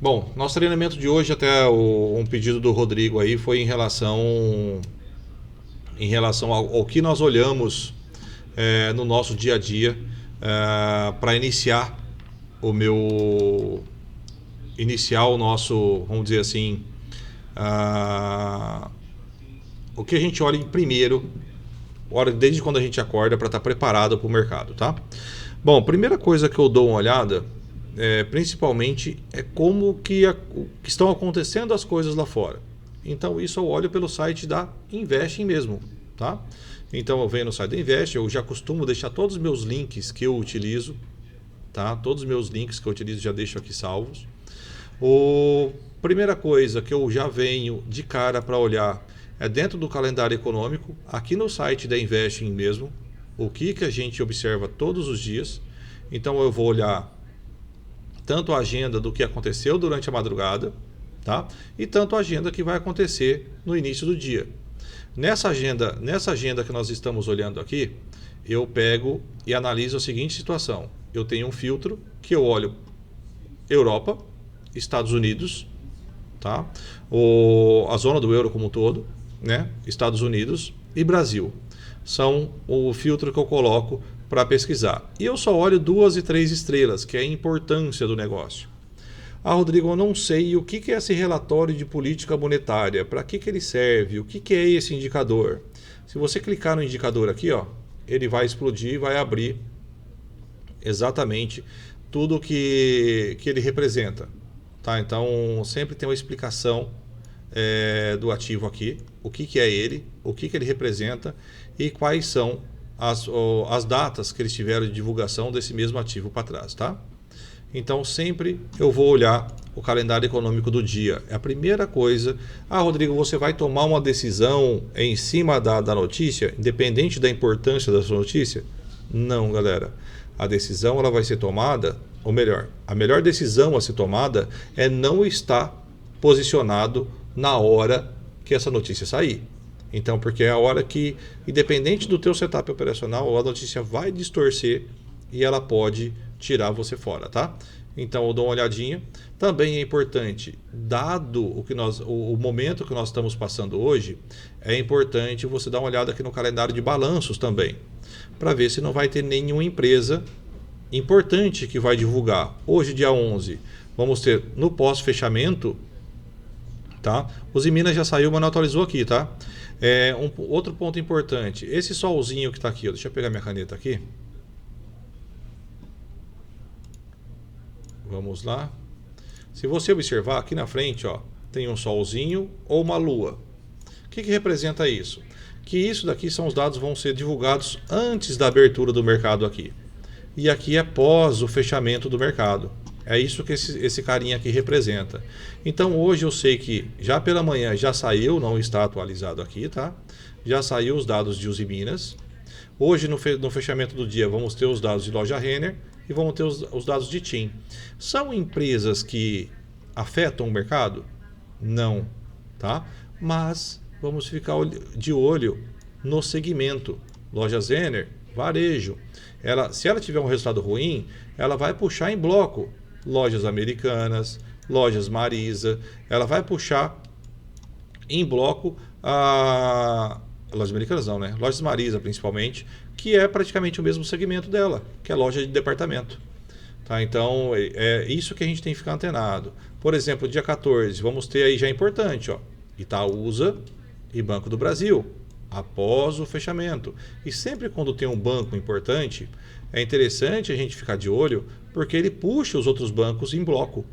Bom, nosso treinamento de hoje, até um pedido do Rodrigo aí, foi em relação ao que nós olhamos no nosso dia a dia para o meu iniciar o nosso, vamos dizer assim, ah, o que a gente olha em primeiro, desde quando a gente acorda para estar preparado para o mercado, tá? Bom, primeira coisa que eu dou uma olhada, principalmente, é como que estão acontecendo as coisas lá fora. Então isso eu olho pelo site da Investing mesmo, tá? Então eu venho no site da Investing, eu já costumo deixar todos os meus links que eu utilizo, tá? Todos os meus links que eu utilizo já deixo aqui salvos. Primeira coisa que eu já venho de cara para olhar é dentro do calendário econômico, aqui no site da Investing mesmo, o que a gente observa todos os dias. Então eu vou olhar tanto a agenda do que aconteceu durante a madrugada, tá? E tanto a agenda que vai acontecer no início do dia. Nessa agenda que nós estamos olhando aqui, eu pego e analiso a seguinte situação. Eu tenho um filtro que eu olho Europa, Estados Unidos, tá? A zona do euro como um todo, né? Estados Unidos e Brasil. São o filtro que eu coloco para pesquisar. E eu só olho 2 e 3 estrelas, que é a importância do negócio. Ah, Rodrigo, eu não sei o que é esse relatório de política monetária, para que ele serve, o que é esse indicador. Se você clicar no indicador aqui, ó, ele vai explodir e vai abrir exatamente tudo que ele representa. Tá? Então, sempre tem uma explicação do ativo aqui, o que é ele, o que ele representa e quais são as datas que eles tiveram de divulgação desse mesmo ativo para trás. Tá? Então, sempre eu vou olhar o calendário econômico do dia. É a primeira coisa. Ah, Rodrigo, você vai tomar uma decisão em cima da notícia, independente da importância da sua notícia? Não, galera. A decisão ela vai ser tomada, ou melhor, a melhor decisão a ser tomada é não estar posicionado na hora que essa notícia sair. Então, porque é a hora que, independente do teu setup operacional, a notícia vai distorcer e ela pode tirar você fora, tá? Então, eu dou uma olhadinha. Também é importante, dado o momento que nós estamos passando hoje, é importante você dar uma olhada aqui no calendário de balanços também, para ver se não vai ter nenhuma empresa importante que vai divulgar. Hoje, dia 11, vamos ter no pós-fechamento, tá? Os Minas já saiu, mas não atualizou aqui, tá? Outro ponto importante, esse solzinho que está aqui, ó, deixa eu pegar minha caneta aqui. Vamos lá. Se você observar aqui na frente, ó, tem um solzinho ou uma lua. O que representa isso? Que isso daqui são os dados que vão ser divulgados antes da abertura do mercado aqui. E aqui é pós o fechamento do mercado. É isso que esse carinha aqui representa. Então hoje eu sei que já pela manhã já saiu, não está atualizado aqui, tá? Já saiu os dados de Uzi Minas. Hoje no fechamento do dia vamos ter os dados de loja Renner e vamos ter os dados de TIM. São empresas que afetam o mercado? Não, tá? Mas vamos ficar de olho no segmento. Lojas Renner, varejo. Se ela tiver um resultado ruim, ela vai puxar em bloco lojas Americanas, lojas Marisa, ela vai puxar em bloco lojas Americanas não, né? Lojas Marisa principalmente, que é praticamente o mesmo segmento dela, que é loja de departamento. Tá? Então é isso que a gente tem que ficar antenado. Por exemplo, dia 14, vamos ter aí já importante, ó, Itaúsa e Banco do Brasil, após o fechamento. E sempre quando tem um banco importante, é interessante a gente ficar de olho, porque ele puxa os outros bancos em bloco.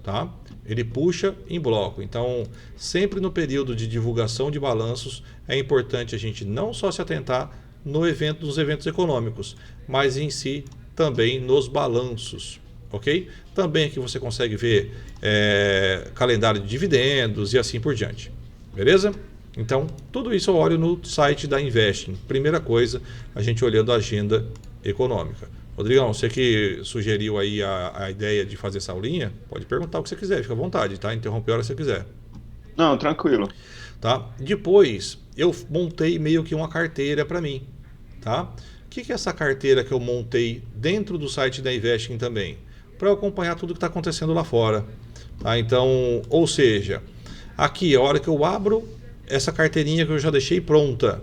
Tá? Ele puxa em bloco. Então, sempre no período de divulgação de balanços, é importante a gente não só se atentar nos eventos econômicos, mas em si também nos balanços. Ok? Também aqui você consegue ver calendário de dividendos e assim por diante. Beleza? Então, tudo isso eu olho no site da Investing. Primeira coisa, a gente olhando a agenda econômica. Rodrigão, você que sugeriu aí a ideia de fazer essa aulinha, pode perguntar o que você quiser, fica à vontade, tá? Interromper a hora que você quiser. Não, tranquilo. Tá? Depois, eu montei meio que uma carteira para mim, tá? O que é essa carteira que eu montei dentro do site da Investing também? Para eu acompanhar tudo que está acontecendo lá fora. Tá? Então, ou seja, aqui a hora que eu abro essa carteirinha que eu já deixei pronta,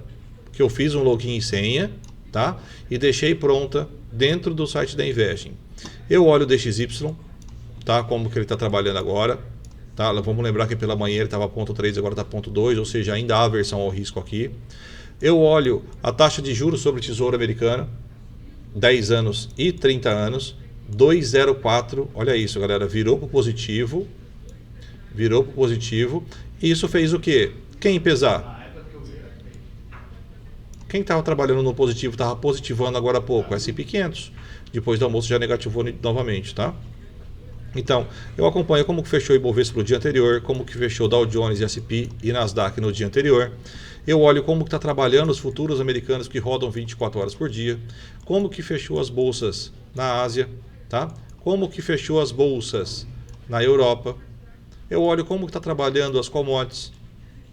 que eu fiz um login e senha, tá? E deixei pronta dentro do site da Investing. Eu olho o DXY, tá? Como que ele está trabalhando agora. Tá? Vamos lembrar que pela manhã ele estava ponto 3, agora está ponto 2, ou seja, ainda há aversão ao risco aqui. Eu olho a taxa de juros sobre Tesouro Americano, 10 anos e 30 anos, 2,04. Olha isso, galera, virou para o positivo. Virou para o positivo. E isso fez o quê? Quem pesar? Quem estava trabalhando no positivo estava positivando agora há pouco, S&P 500. Depois do almoço já negativou novamente, tá? Então, eu acompanho como que fechou o Ibovespa no dia anterior, como que fechou Dow Jones, S&P e Nasdaq no dia anterior. Eu olho como que está trabalhando os futuros americanos que rodam 24 horas por dia, como que fechou as bolsas na Ásia, tá? Como que fechou as bolsas na Europa. Eu olho como que está trabalhando as commodities,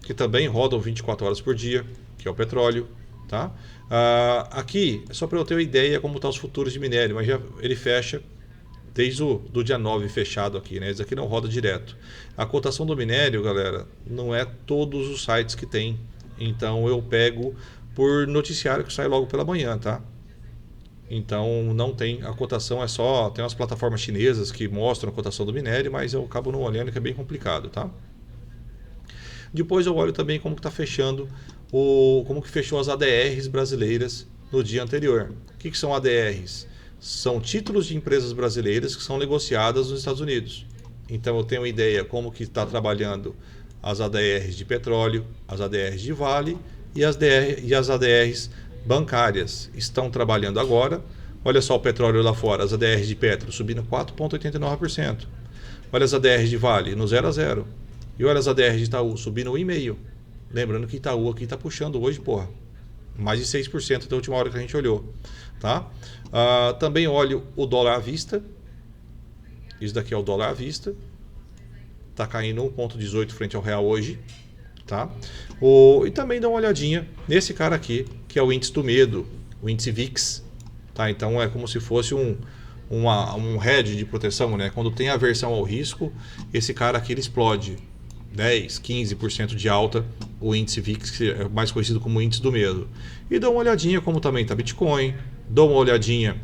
que também rodam 24 horas por dia, que é o petróleo, tá? Aqui, é só para eu ter uma ideia como estão os futuros de minério, mas já ele fecha desde do dia 9 fechado aqui, né? Esse aqui não roda direto. A cotação do minério, galera, não é todos os sites que tem. Então eu pego por noticiário que sai logo pela manhã, tá? Então não tem, a cotação é só, tem umas plataformas chinesas que mostram a cotação do minério, mas eu acabo não olhando, que é bem complicado, tá? Depois eu olho também como que está fechando, como que fechou as ADRs brasileiras no dia anterior. O que são ADRs? São títulos de empresas brasileiras que são negociadas nos Estados Unidos. Então eu tenho uma ideia como que está trabalhando as ADRs de petróleo, as ADRs de Vale e as ADRs bancárias. Estão trabalhando agora. Olha só o petróleo lá fora, as ADRs de Petro subindo 4,89%. Olha as ADRs de Vale no 0 a 0. E olha as ADRs de Itaú subindo 1,5%. Lembrando que Itaú aqui está puxando hoje, porra, mais de 6% da última hora que a gente olhou. Tá? Também olho o dólar à vista. Isso daqui é o dólar à vista. Está caindo 1,18 frente ao real hoje. Tá? E também dá uma olhadinha nesse cara aqui, que é o índice do medo, o índice VIX. Tá? Então é como se fosse um hedge de proteção, né? Quando tem aversão ao risco, esse cara aqui ele explode 10, 15% de alta, o índice VIX, que é mais conhecido como índice do medo. E dá uma olhadinha como também está Bitcoin, dou uma olhadinha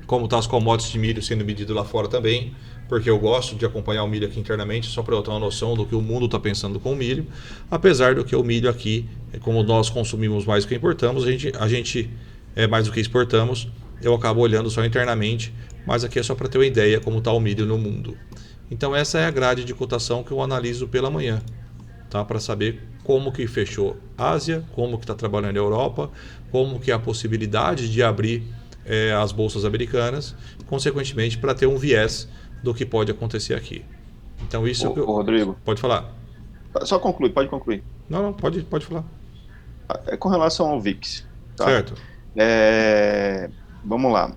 como está as commodities de milho sendo medido lá fora também, porque eu gosto de acompanhar o milho aqui internamente, só para eu ter uma noção do que o mundo está pensando com o milho, apesar do que o milho aqui, como nós consumimos mais do que importamos, a gente é mais do que exportamos, eu acabo olhando só internamente, mas aqui é só para ter uma ideia como está o milho no mundo. Então essa é a grade de cotação que eu analiso pela manhã, tá? Para saber como que fechou Ásia, como que está trabalhando a Europa, como que é a possibilidade de abrir as bolsas americanas, consequentemente para ter um viés do que pode acontecer aqui. Então isso é que Rodrigo, pode falar. só conclui, pode concluir. Não, pode falar. É com relação ao VIX, tá? Certo. Vamos lá.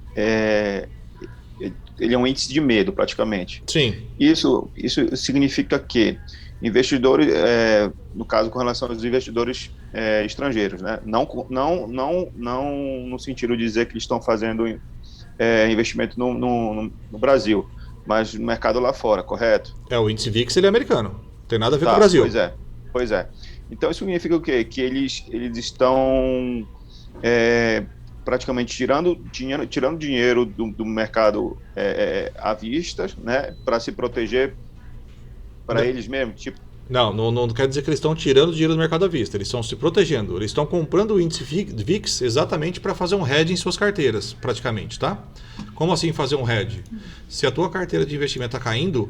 Ele é um índice de medo, praticamente. Sim. Isso significa que investidores, no caso com relação aos investidores estrangeiros, né? Não no sentido de dizer que eles estão fazendo investimento no Brasil, mas no mercado lá fora, correto? O índice VIX ele é americano, não tem nada a ver com o Tá, Brasil. pois é. Então isso significa o quê? Que eles estão praticamente tirando dinheiro do mercado à vista, né, para se proteger para eles mesmos, tipo. Não quer dizer que eles estão tirando dinheiro do mercado à vista, eles estão se protegendo, eles estão comprando o índice VIX exatamente para fazer um hedge em suas carteiras, praticamente, tá? Como assim fazer um hedge? Se a tua carteira de investimento está caindo,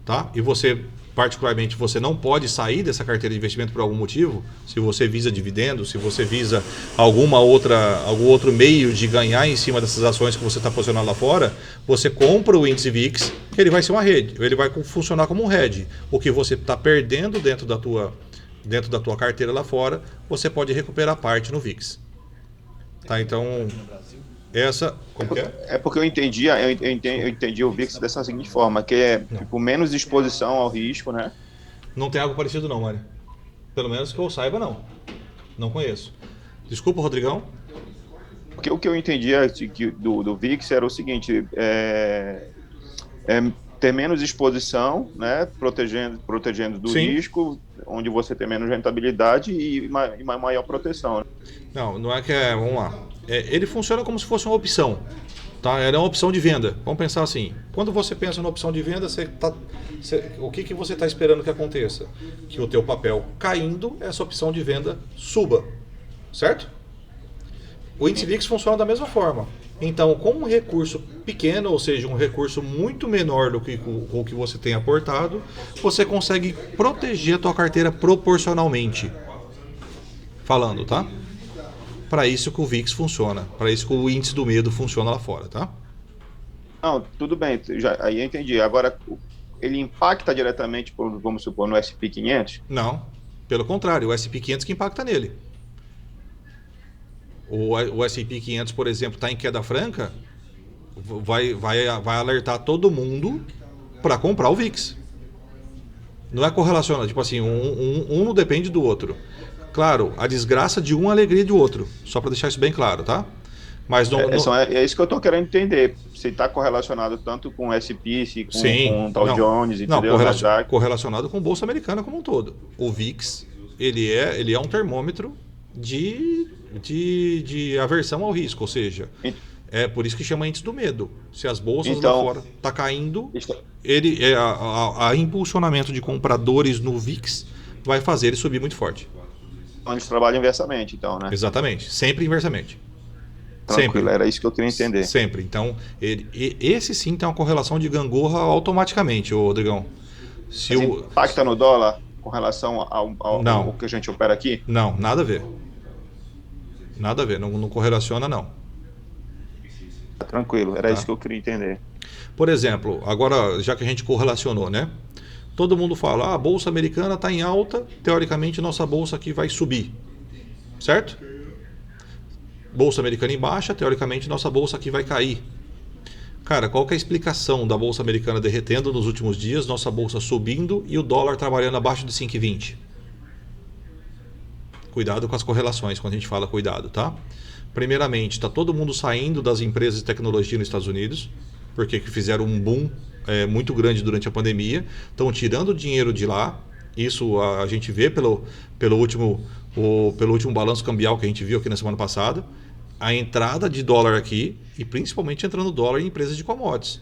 tá? E você, particularmente, você não pode sair dessa carteira de investimento por algum motivo, se você visa dividendos, se você visa algum outro meio de ganhar em cima dessas ações que você está posicionando lá fora, você compra o índice VIX, que ele vai ser uma rede, ele vai funcionar como um hedge. O que você está perdendo dentro da tua carteira lá fora, você pode recuperar parte no VIX. Tá, então como que é? É porque eu entendi o VIX dessa seguinte forma, que é tipo menos exposição ao risco, né? Não tem algo parecido não, Mário. Pelo menos que eu saiba, não. Não conheço. Desculpa, Rodrigão. Porque o que eu entendia do VIX era o seguinte, ter menos exposição, né, protegendo do Sim. risco, onde você tem menos rentabilidade e uma maior proteção, né? Não é que é. Vamos lá. Ele funciona como se fosse uma opção. Tá? Ela é uma opção de venda. Vamos pensar assim. Quando você pensa na opção de venda, o que você está esperando que aconteça? Que o teu papel caindo, essa opção de venda suba. Certo? O índice VIX funciona da mesma forma. Então, com um recurso pequeno, ou seja, um recurso muito menor do que o que você tem aportado, você consegue proteger a tua carteira proporcionalmente. Falando, tá? Para isso que o VIX funciona. Para isso que o índice do medo funciona lá fora, tá? Não, tudo bem, aí eu entendi. Agora, ele impacta diretamente, vamos supor, no S&P 500? Não. Pelo contrário, o S&P 500 que impacta nele. O S&P 500, por exemplo, está em queda franca, vai alertar todo mundo para comprar o VIX. Não é correlacionado, tipo assim, um não depende do outro. Claro, a desgraça de um é a alegria do outro, só para deixar isso bem claro, tá? Mas É isso que eu estou querendo entender, se está correlacionado tanto com o S&P, se com o Dow Jones, entendeu? Correlacionado com a Bolsa Americana como um todo. O VIX, ele é um termômetro de aversão ao risco, ou seja, é por isso que chama índice do medo. Se as bolsas lá fora tá caindo, ele a impulsionamento de compradores no VIX vai fazer ele subir muito forte. Eles trabalham inversamente, então, né? Exatamente, sempre inversamente. Tranquilo, sempre. Era isso que eu queria entender. Sempre. Então, esse sim tem uma correlação de gangorra automaticamente, ô Rodrigão. Impacta no dólar com relação ao que a gente opera aqui? Não, nada a ver. Nada a ver, não correlaciona não. Tranquilo, era isso que eu queria entender. Por exemplo, agora já que a gente correlacionou, né? Todo mundo fala, a bolsa americana está em alta, teoricamente nossa bolsa aqui vai subir. Certo? Bolsa americana em baixa, teoricamente nossa bolsa aqui vai cair. Cara, qual que é a explicação da bolsa americana derretendo nos últimos dias, nossa bolsa subindo e o dólar trabalhando abaixo de 5,20? Cuidado com as correlações quando a gente fala cuidado, tá? Primeiramente, está todo mundo saindo das empresas de tecnologia nos Estados Unidos, porque fizeram um boom muito grande durante a pandemia, estão tirando dinheiro de lá. Isso a gente vê pelo último balanço cambial que a gente viu aqui na semana passada. A entrada de dólar aqui, e principalmente entrando dólar em empresas de commodities,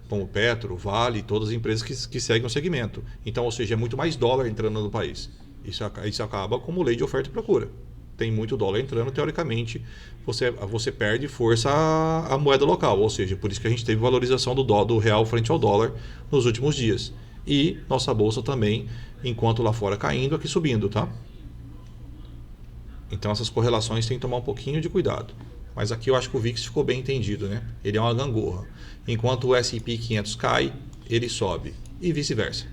como Petro, Vale, todas as empresas que seguem o segmento. Então, ou seja, é muito mais dólar entrando no país. Isso acaba como lei de oferta e procura. Tem muito dólar entrando, teoricamente, você perde força à moeda local. Ou seja, por isso que a gente teve valorização do real frente ao dólar nos últimos dias. E nossa bolsa também, enquanto lá fora caindo, aqui subindo, tá? Então essas correlações tem que tomar um pouquinho de cuidado. Mas aqui eu acho que o VIX ficou bem entendido, né? Ele é uma gangorra. Enquanto o S&P 500 cai, ele sobe. E vice-versa.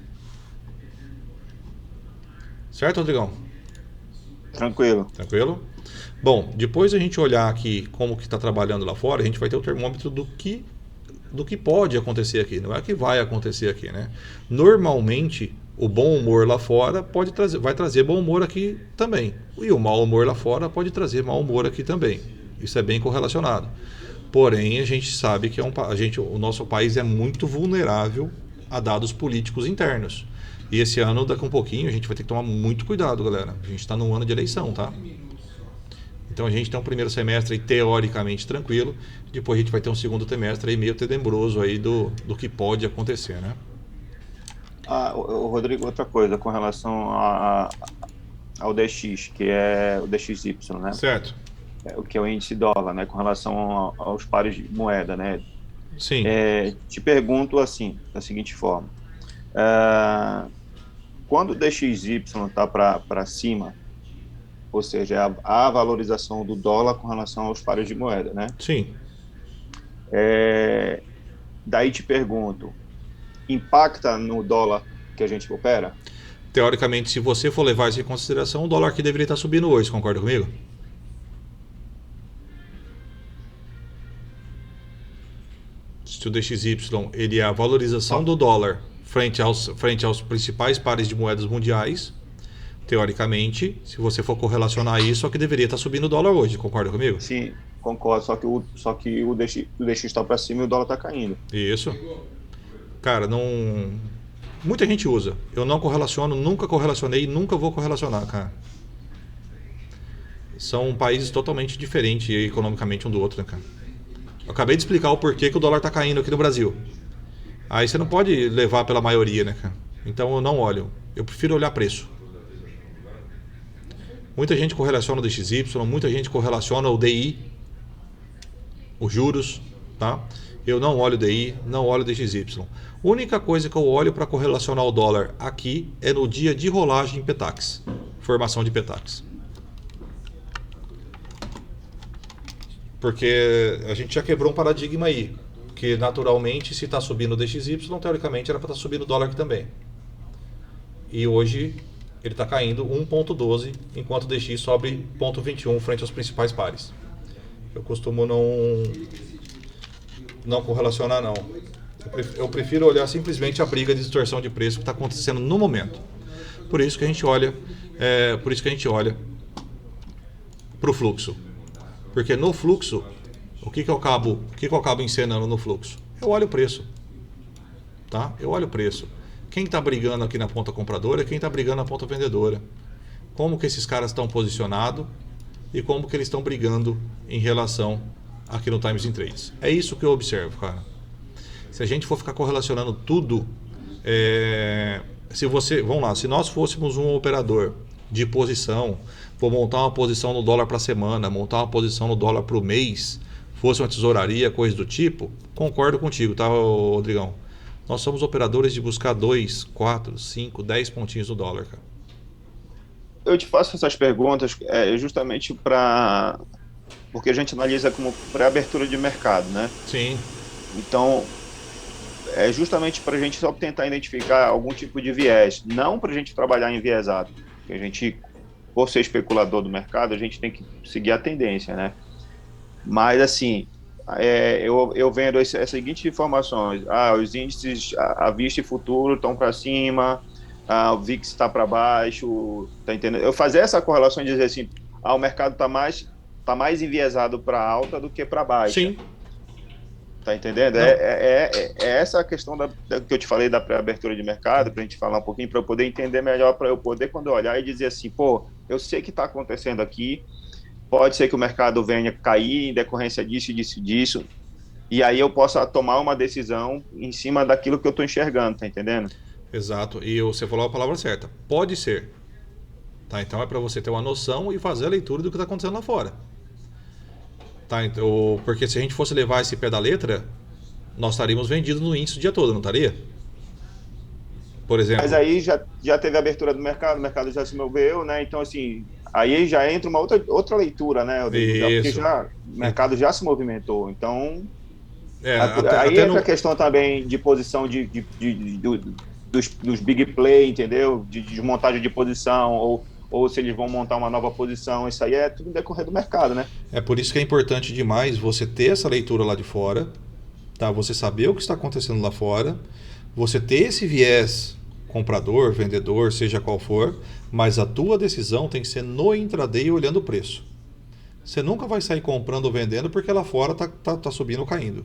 Certo, Rodrigão? Tranquilo. Tranquilo? Bom, depois a gente olhar aqui como que está trabalhando lá fora, a gente vai ter o termômetro do que pode acontecer aqui. Não é que vai acontecer aqui, né? Normalmente, o bom humor lá fora vai trazer bom humor aqui também. E o mau humor lá fora pode trazer mau humor aqui também. Isso é bem correlacionado. Porém, a gente sabe que o nosso país é muito vulnerável a dados políticos internos. E esse ano, daqui a um pouquinho, a gente vai ter que tomar muito cuidado, galera. A gente está num ano de eleição, tá? Então a gente tem um primeiro semestre aí, teoricamente tranquilo. Depois a gente vai ter um segundo semestre aí meio tenebroso aí do que pode acontecer, né? Rodrigo, outra coisa com relação ao DX, que é o DXY, né? Certo. O que é o índice dólar, né? Com relação aos pares de moeda, né? Sim. Te pergunto assim, da seguinte forma. Quando o DXY está para cima, ou seja, a valorização do dólar com relação aos pares de moeda, né? Sim. Daí te pergunto, impacta no dólar que a gente opera? Teoricamente, se você for levar isso em consideração, o dólar aqui deveria estar subindo hoje, concorda comigo? Se o DXY ele é a valorização do dólar frente aos principais pares de moedas mundiais, teoricamente, se você for correlacionar isso, é que deveria estar subindo o dólar hoje, concorda comigo? Sim, concordo, só que o DX está para cima e o dólar está caindo. Isso. Cara, não... Muita gente usa. Eu não correlaciono, nunca correlacionei, nunca vou correlacionar, cara. São países totalmente diferentes economicamente um do outro, né, cara? Eu acabei de explicar o porquê que o dólar tá caindo aqui no Brasil. Aí você não pode levar pela maioria, né, cara? Então eu não olho. Eu prefiro olhar preço. Muita gente correlaciona o DXY, muita gente correlaciona o DI, os juros, tá? Eu não olho o DI, não olho o DXY. A única coisa que eu olho para correlacionar o dólar aqui é no dia de rolagem em PETAX, formação de PETAX. Porque a gente já quebrou um paradigma aí, que naturalmente se está subindo o DXY, teoricamente era para estar subindo o dólar aqui também. E hoje ele está caindo 1,12, enquanto o DX sobe 0,21 frente aos principais pares. Eu costumo não correlacionar, não. Eu prefiro olhar simplesmente a briga de distorção de preço que está acontecendo no momento. Por isso que a gente olha para o fluxo. Porque no fluxo, o que eu acabo encenando no fluxo? Eu olho o preço. Tá? Eu olho o preço. Quem está brigando aqui na ponta compradora é quem está brigando na ponta vendedora. Como que esses caras estão posicionados e como que eles estão brigando em relação aqui no Times in Trades. É isso que eu observo, cara. Se a gente for ficar correlacionando tudo, vamos lá, se nós fôssemos um operador de posição, vou montar uma posição no dólar para semana, montar uma posição no dólar para o mês, fosse uma tesouraria, coisa do tipo, concordo contigo, tá, Rodrigão? Nós somos operadores de buscar 2, 4, 5, 10 pontinhos no dólar, cara. Eu te faço essas perguntas justamente porque a gente analisa como pré-abertura de mercado, né? Sim. Então, é justamente para a gente só tentar identificar algum tipo de viés, não para a gente trabalhar enviesado. Porque a gente, por ser especulador do mercado, a gente tem que seguir a tendência, né? Mas, assim, eu vendo essas seguintes informações. Os índices à vista e futuro estão para cima, o VIX está para baixo, tá entendendo? Eu fazer essa correlação e dizer assim, o mercado está mais enviesado para alta do que para baixa. Sim. Tá entendendo? É essa a questão que eu te falei da pré-abertura de mercado, para a gente falar um pouquinho, para eu poder entender melhor, para eu poder, quando eu olhar e dizer assim, eu sei que está acontecendo aqui, pode ser que o mercado venha cair em decorrência disso, e aí eu possa tomar uma decisão em cima daquilo que eu estou enxergando, tá entendendo? Exato, e você falou a palavra certa, pode ser. Tá? Então é para você ter uma noção e fazer a leitura do que está acontecendo lá fora. Tá? Então, porque se a gente fosse levar esse pé da letra, nós estaríamos vendidos no índice o dia todo, não estaria? Por exemplo. Mas aí já teve a abertura do mercado, o mercado já se moveu, né? Então, assim, aí já entra uma outra leitura, né? Porque o mercado já se movimentou. Então, aí entra a questão também de posição dos big play, entendeu? De desmontagem de posição, ou se eles vão montar uma nova posição, isso aí é tudo decorrer do mercado, né? É por isso que é importante demais você ter essa leitura lá de fora, tá? Você saber o que está acontecendo lá fora, você ter esse viés comprador, vendedor, seja qual for, mas a tua decisão tem que ser no intraday olhando o preço. Você nunca vai sair comprando ou vendendo porque lá fora tá subindo ou caindo.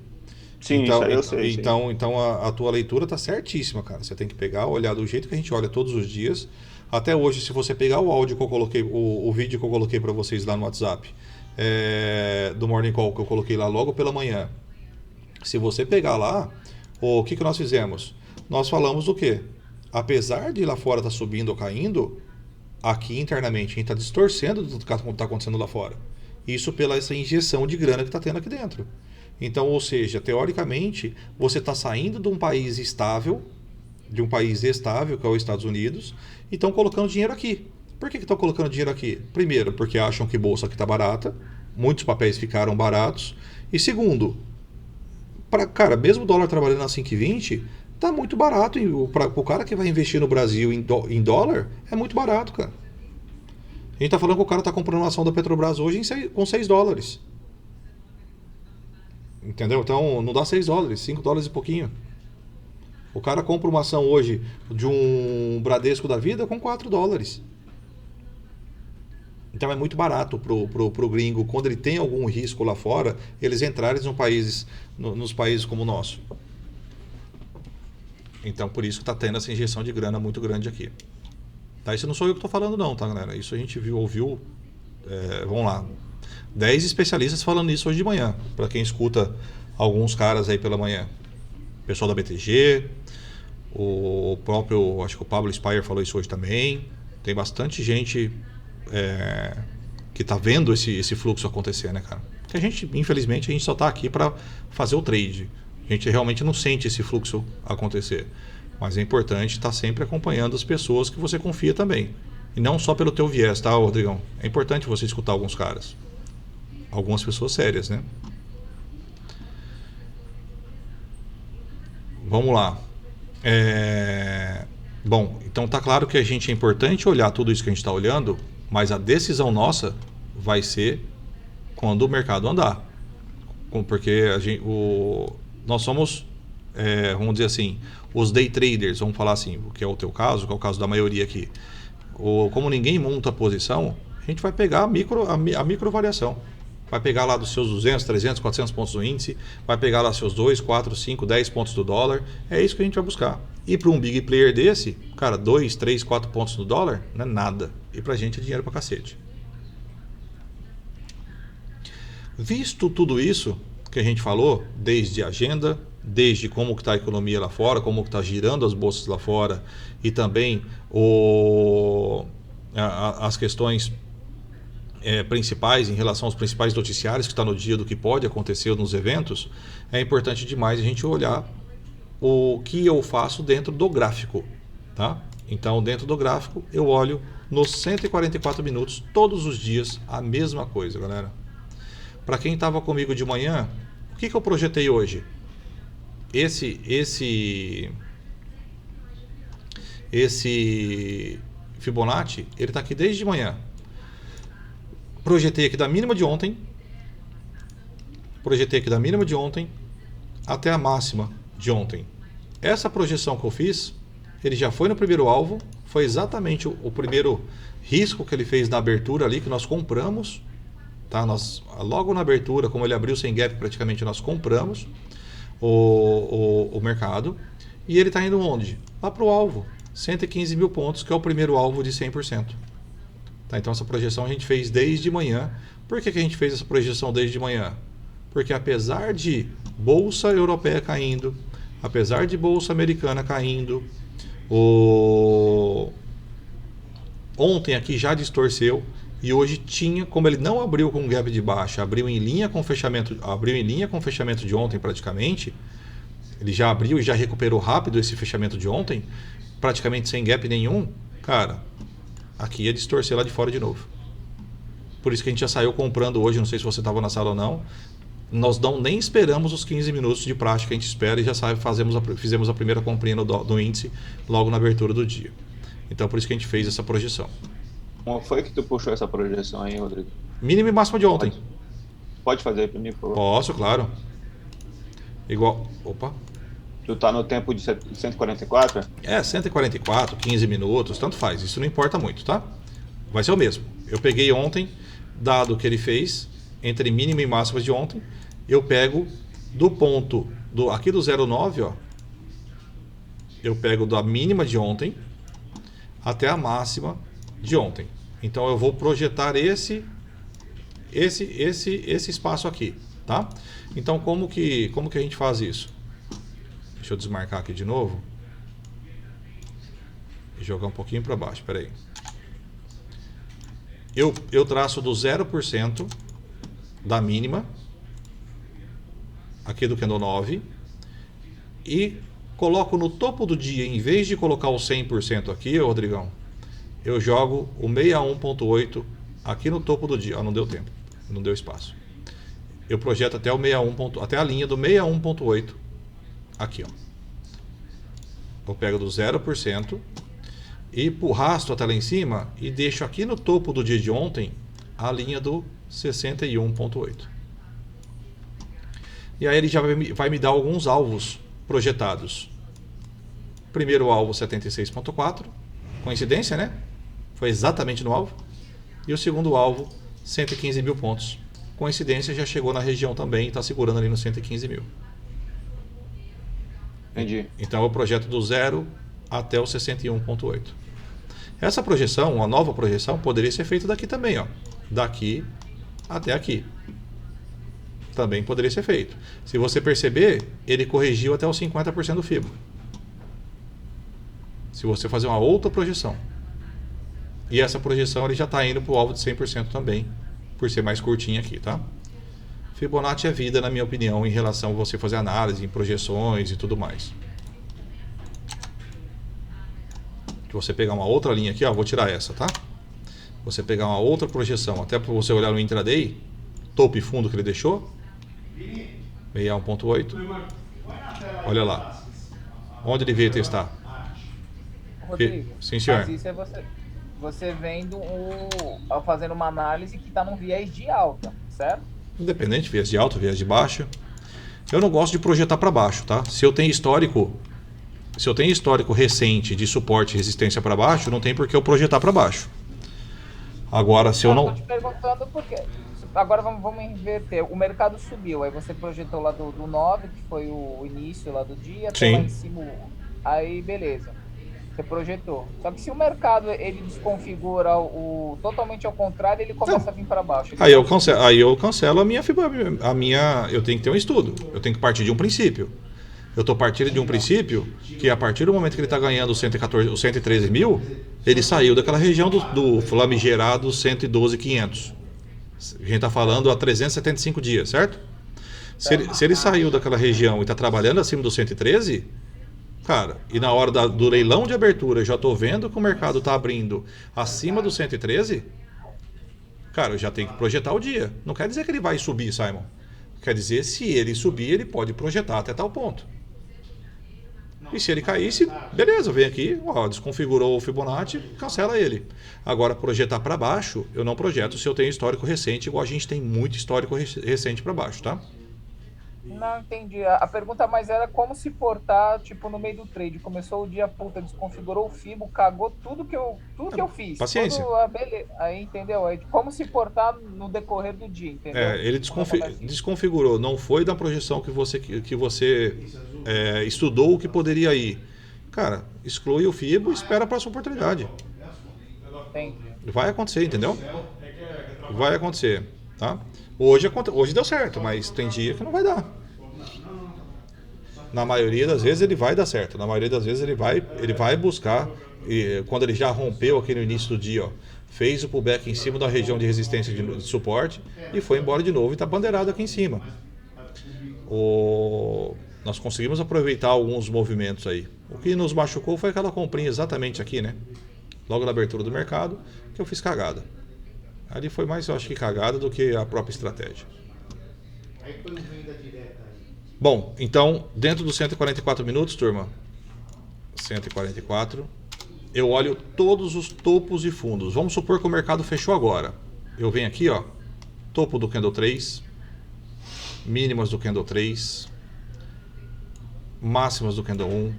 Sim, então, isso aí eu sei. Então a tua leitura tá certíssima, cara. Você tem que pegar, olhar do jeito que a gente olha todos os dias. Até hoje, se você pegar o áudio que eu coloquei, o vídeo que eu coloquei para vocês lá no WhatsApp, do Morning Call que eu coloquei lá logo pela manhã, se você pegar lá, o que nós fizemos? Nós falamos o quê? Apesar de lá fora estar subindo ou caindo, aqui internamente a gente está distorcendo do que está acontecendo lá fora. Isso pela essa injeção de grana que está tendo aqui dentro. Então, ou seja, teoricamente, você está saindo de um país estável, que é os Estados Unidos, e estão colocando dinheiro aqui. Por que estão colocando dinheiro aqui? Primeiro, porque acham que bolsa aqui está barata, muitos papéis ficaram baratos. E segundo, cara, mesmo o dólar trabalhando a 5,20, tá muito barato. Para o cara que vai investir no Brasil em dólar, é muito barato, cara. A gente tá falando que o cara tá comprando uma ação da Petrobras hoje com 6 dólares. Entendeu? Então não dá 6 dólares, 5 dólares e pouquinho. O cara compra uma ação hoje de um Bradesco da vida com 4 dólares. Então é muito barato pro gringo, quando ele tem algum risco lá fora, eles entrarem nos países como o nosso. Então, por isso que está tendo essa injeção de grana muito grande aqui. Tá? Isso não sou eu que estou falando não, tá, galera? Isso a gente ouviu, vamos lá, 10 especialistas falando isso hoje de manhã, para quem escuta alguns caras aí pela manhã. Pessoal da BTG, o próprio, acho que o Pablo Spire falou isso hoje também. Tem bastante gente que está vendo esse fluxo acontecer, né, cara? Porque a gente, infelizmente, a gente só está aqui para fazer o trade. A gente realmente não sente esse fluxo acontecer. Mas é importante estar sempre acompanhando as pessoas que você confia também. E não só pelo teu viés, tá, Rodrigão? É importante você escutar alguns caras. Algumas pessoas sérias, né? Vamos lá. Bom, então tá claro que a gente é importante olhar tudo isso que a gente está olhando, mas a decisão nossa vai ser quando o mercado andar. Porque nós somos, vamos dizer assim, os day traders, vamos falar assim, o que é o teu caso, que é o caso da maioria aqui. Como ninguém monta a posição, a gente vai pegar a micro variação. Vai pegar lá dos seus 200, 300, 400 pontos do índice, vai pegar lá seus 2, 4, 5, 10 pontos do dólar. É isso que a gente vai buscar. E para um big player desse, cara, 2, 3, 4 pontos no dólar não é nada. E pra gente é dinheiro pra cacete. Visto tudo isso que a gente falou, desde agenda, desde como que está a economia lá fora, como que está girando as bolsas lá fora, e também as questões principais em relação aos principais noticiários que está no dia do que pode acontecer nos eventos, é importante demais a gente olhar o que eu faço dentro do gráfico, tá? Então, dentro do gráfico, eu olho nos 144 minutos, todos os dias, a mesma coisa, galera. Para quem estava comigo de manhã, o que eu projetei hoje? Esse Fibonacci, ele está aqui desde de manhã. Projetei aqui da mínima de ontem. Até a máxima de ontem. Essa projeção que eu fiz, ele já foi no primeiro alvo. Foi exatamente o primeiro risco que ele fez na abertura ali, que nós compramos. Tá? Logo na abertura, como ele abriu sem gap, praticamente nós compramos o mercado. E ele está indo onde? Lá para o alvo. 115 mil pontos, que é o primeiro alvo de 100%. Tá? Então essa projeção a gente fez desde manhã. Por que a gente fez essa projeção desde manhã? Porque apesar de bolsa europeia caindo, apesar de bolsa americana caindo, ontem aqui já distorceu e hoje tinha, como ele não abriu com gap de baixa, abriu em linha com fechamento de ontem praticamente, ele já abriu e já recuperou rápido esse fechamento de ontem, praticamente sem gap nenhum, cara, aqui ia distorcer lá de fora de novo. Por isso que a gente já saiu comprando hoje, não sei se você estava na sala ou não. Nós nem esperamos os 15 minutos de prática que a gente espera e já fizemos a primeira comprinha do índice logo na abertura do dia. Então por isso que a gente fez essa projeção. Como foi que tu puxou essa projeção aí, Rodrigo? Mínima e máxima de ontem. Pode fazer para mim, por favor? Posso, claro. Opa. Tu tá no tempo de 144? 144, 15 minutos, tanto faz. Isso não importa muito, tá? Vai ser o mesmo. Eu peguei ontem, dado que ele fez, entre mínima e máxima de ontem, eu pego do ponto, aqui do 0,9, ó, eu pego da mínima de ontem até a máxima de ontem. Então eu vou projetar esse espaço aqui, tá? Então como que a gente faz isso? Deixa eu desmarcar aqui de novo e jogar um pouquinho para baixo, peraí. Eu traço do 0% da mínima aqui do candle 9 e coloco no topo do dia, em vez de colocar o 100% aqui, Rodrigão, eu jogo o 61.8 aqui no topo do dia. Não deu tempo, não deu espaço. Eu projeto até até a linha do 61.8 aqui, ó. Eu pego do 0% e arrasto até lá em cima e deixo aqui no topo do dia de ontem a linha do 61.8. E aí ele já vai me dar alguns alvos projetados. Primeiro alvo 76.4, coincidência, né? Foi exatamente no alvo. E o segundo alvo 115 mil pontos. Coincidência, já chegou na região também e está segurando ali no 115 mil. Entendi. Então eu projeto do 0 até o 61,8. Essa projeção, uma nova projeção, poderia ser feita daqui também, ó. Daqui até aqui. Também poderia ser feito. Se você perceber, ele corrigiu até os 50% do FIBO. Se você fazer uma outra projeção. E essa projeção ele já está indo para o alvo de 100% também, por ser mais curtinha aqui, tá? Fibonacci é vida, na minha opinião, em relação a você fazer análise, em projeções e tudo mais. Se você pegar uma outra linha aqui, ó, vou tirar essa, tá? Você pegar uma outra projeção, até para você olhar no intraday, topo e fundo que ele deixou, 61,8. Olha lá. Onde ele veio testar? Rodrigo, Sim, senhor. mas isso é você vendo fazendo uma análise que está num viés de alta, certo? Independente, viés de alta, viés de baixa. Eu não gosto de projetar para baixo, tá? Se eu tenho histórico recente de suporte e resistência para baixo, não tem por que eu projetar para baixo. Agora, se eu não... Estou te perguntando por quê. Agora vamos inverter. O mercado subiu, aí você projetou lá do 9, que foi o início lá do dia, até Sim. lá em cima. Aí beleza, você projetou. Só que se o mercado ele desconfigura totalmente ao contrário, ele começa a vir para baixo. Aí eu cancelo a minha... Eu tenho que ter um estudo. Eu tenho que partir de um princípio. Eu estou partindo de um princípio que a partir do momento que ele está ganhando os 113 mil, ele saiu daquela região do famigerado 112.500. A gente está falando há 375 dias, certo? Se ele saiu daquela região e está trabalhando acima do 113, cara, e na hora do leilão de abertura eu já estou vendo que o mercado está abrindo acima do 113, cara, eu já tenho que projetar o dia. Não quer dizer que ele vai subir, Simon. Quer dizer, se ele subir, ele pode projetar até tal ponto. E se ele caísse, beleza, vem aqui, ó, desconfigurou o Fibonacci, cancela ele. Agora, projetar para baixo, eu não projeto se eu tenho histórico recente, igual a gente tem muito histórico recente para baixo, tá? Não, entendi. A pergunta mais era como se portar, tipo, no meio do trade. Começou o dia, puta, desconfigurou o Fibo, cagou tudo que eu fiz. Paciência. Aí, entendeu? Aí, como se portar no decorrer do dia, entendeu? Ele desconfigurou, não foi da projeção que você estudou o que poderia ir. Cara, exclui o Fibo e espera a próxima oportunidade. Entendi. Vai acontecer, entendeu? Vai acontecer, tá? Hoje deu certo, mas tem dia que não vai dar. Na maioria das vezes ele vai dar certo. Na maioria das vezes ele vai buscar, e quando ele já rompeu aqui no início do dia, ó, fez o pullback em cima da região de resistência de suporte e foi embora de novo e está bandeirado aqui em cima. Nós conseguimos aproveitar alguns movimentos aí. O que nos machucou foi aquela comprinha exatamente aqui, né? Logo na abertura do mercado, que eu fiz cagada. Ali foi mais, eu acho que cagada do que a própria estratégia. Bom, então, dentro dos 144 minutos, turma, 144, eu olho todos os topos e fundos. Vamos supor que o mercado fechou agora. Eu venho aqui, ó, topo do candle 3, mínimas do candle 3, máximas do candle 1,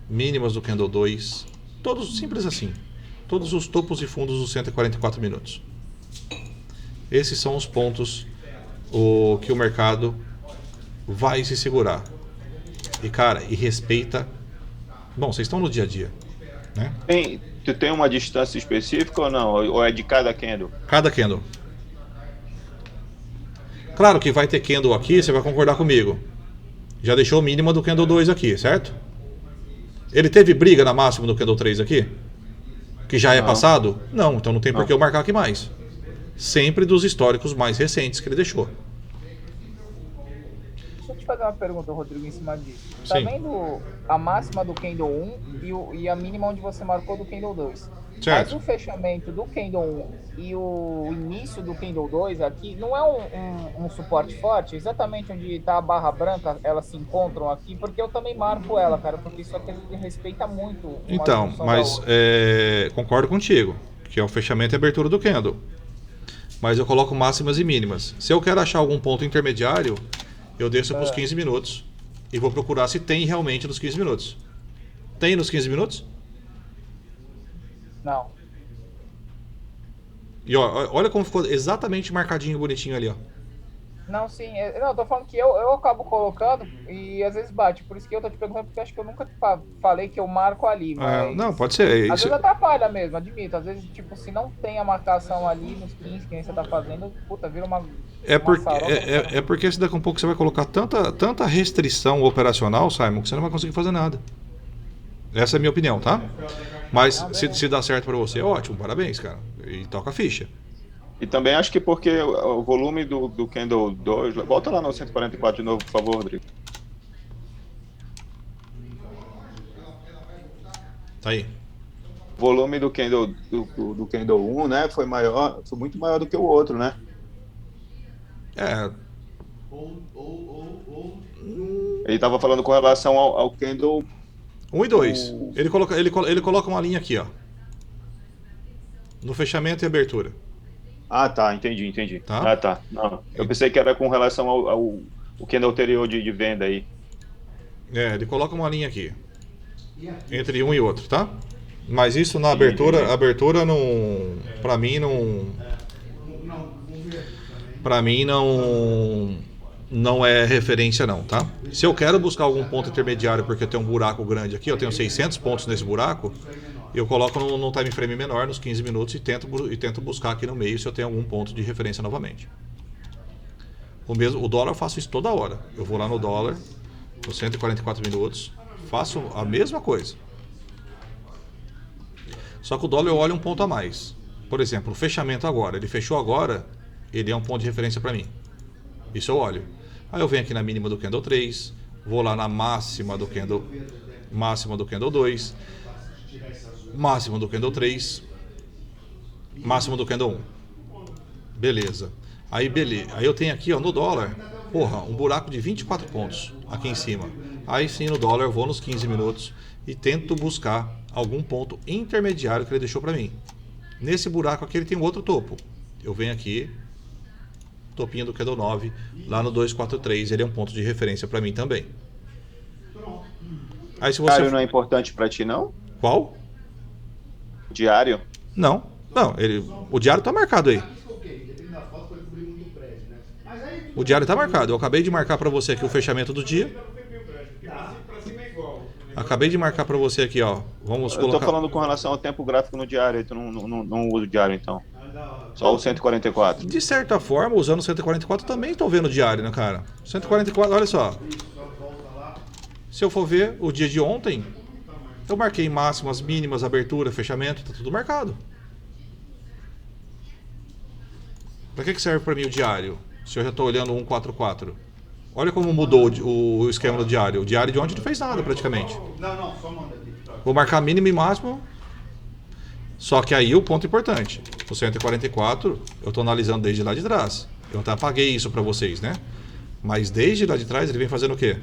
mínimas do candle 2, todos simples assim. Todos os topos e fundos dos 144 minutos. Esses são os pontos que o mercado vai se segurar. E, cara, respeita... Bom, vocês estão no dia a dia, né? Tu tem uma distância específica ou não? Ou é de cada candle? Cada candle. Claro que vai ter candle aqui, você vai concordar comigo. Já deixou mínima do candle 2 aqui, certo? Ele teve briga na máxima do candle 3 aqui? Que já é passado? Não, então não tem por que eu marcar aqui mais. Sempre dos históricos mais recentes que ele deixou. Deixa eu te fazer uma pergunta, Rodrigo, em cima disso. Tá Sim. vendo a máxima do candle 1 e a mínima onde você marcou do candle 2? Certo. Mas o fechamento do candle 1 e o início do candle 2 aqui não é um suporte forte? Exatamente onde está a barra branca, elas se encontram aqui, porque eu também marco ela, cara, porque isso aqui respeita muito uma Então, junção da mas outra. concordo contigo, que é o fechamento e abertura do candle. Mas eu coloco máximas e mínimas. Se eu quero achar algum ponto intermediário, eu desço para os 15 minutos e vou procurar se tem realmente nos 15 minutos. Tem nos 15 minutos? Não. E ó, olha como ficou exatamente marcadinho, bonitinho ali, ó. Não, sim. Não, eu tô falando que eu acabo colocando e às vezes bate. Por isso que eu tô te perguntando, porque acho que eu nunca falei que eu marco ali, Não, mas. pode ser. Às Isso, vezes atrapalha mesmo, admito. Às vezes, tipo, se não tem a marcação ali nos 15 que nem você tá fazendo, puta, vira uma saroba do caramba. é porque daqui a um pouco você vai colocar tanta restrição operacional, Simon, que você não vai conseguir fazer nada. Essa é a minha opinião, tá? Mas Não, se dá certo pra você, ótimo, parabéns, cara. E toca a ficha. E também acho que porque o volume do Candle 2, volta lá no 144 de novo, por favor, Rodrigo. Tá aí. O volume do Candle, do Candle 1, né, foi muito maior do que o outro, né? É, Ele estava falando com relação ao Candle. 1 e 2. Ele coloca uma linha aqui, ó. No fechamento e abertura. Ah, tá, entendi. Tá? Ah, tá. Não, eu pensei que era com relação ao Candle anterior de venda aí. Ele coloca uma linha aqui. Entre um e outro, tá? Mas isso na abertura não. Pra mim não. Pra mim não é referência não, tá? Se eu quero buscar algum ponto intermediário porque eu tenho um buraco grande aqui, eu tenho 600 pontos nesse buraco, eu coloco no time frame menor, nos 15 minutos, e tento buscar aqui no meio se eu tenho algum ponto de referência novamente. O dólar eu faço isso toda hora. Eu vou lá no dólar, nos 144 minutos, faço a mesma coisa. Só que o dólar eu olho um ponto a mais. Por exemplo, o fechamento agora, ele fechou agora, ele é um ponto de referência para mim. Isso eu olho. Aí eu venho aqui na mínima do candle 3, vou lá na máxima do candle 2, máxima do candle 3, máxima do candle 1. Beleza. Aí eu tenho aqui, ó, no dólar, um buraco de 24 pontos aqui em cima. Aí sim, no dólar eu vou nos 15 minutos e tento buscar algum ponto intermediário que ele deixou para mim. Nesse buraco aqui ele tem um outro topo. Eu venho aqui, topinho do candle 9, lá no 243, ele é um ponto de referência para mim também. Aí se você Diário não é importante para ti, não? Qual? Diário? Não, o diário tá marcado aí. O diário tá marcado. Eu acabei de marcar para você aqui o fechamento do dia. Acabei de marcar para você aqui, ó. Vamos Eu colocar. tô falando com relação ao tempo gráfico no diário, tu não usa o diário então. Só o 144. De certa forma, usando o 144 também estou vendo o diário, né, cara? 144, olha só. Se eu for ver o dia de ontem, eu marquei máximas, mínimas, abertura, fechamento, tá tudo marcado. Para que serve para mim o diário? Se eu já estou olhando o 144. Olha como mudou o esquema do diário. O diário de ontem não fez nada praticamente. Não, só manda aqui. Vou marcar mínimo e máximo. Só que aí o ponto importante. O 144 eu estou analisando desde lá de trás. Eu até apaguei isso para vocês, né? Mas desde lá de trás ele vem fazendo o quê?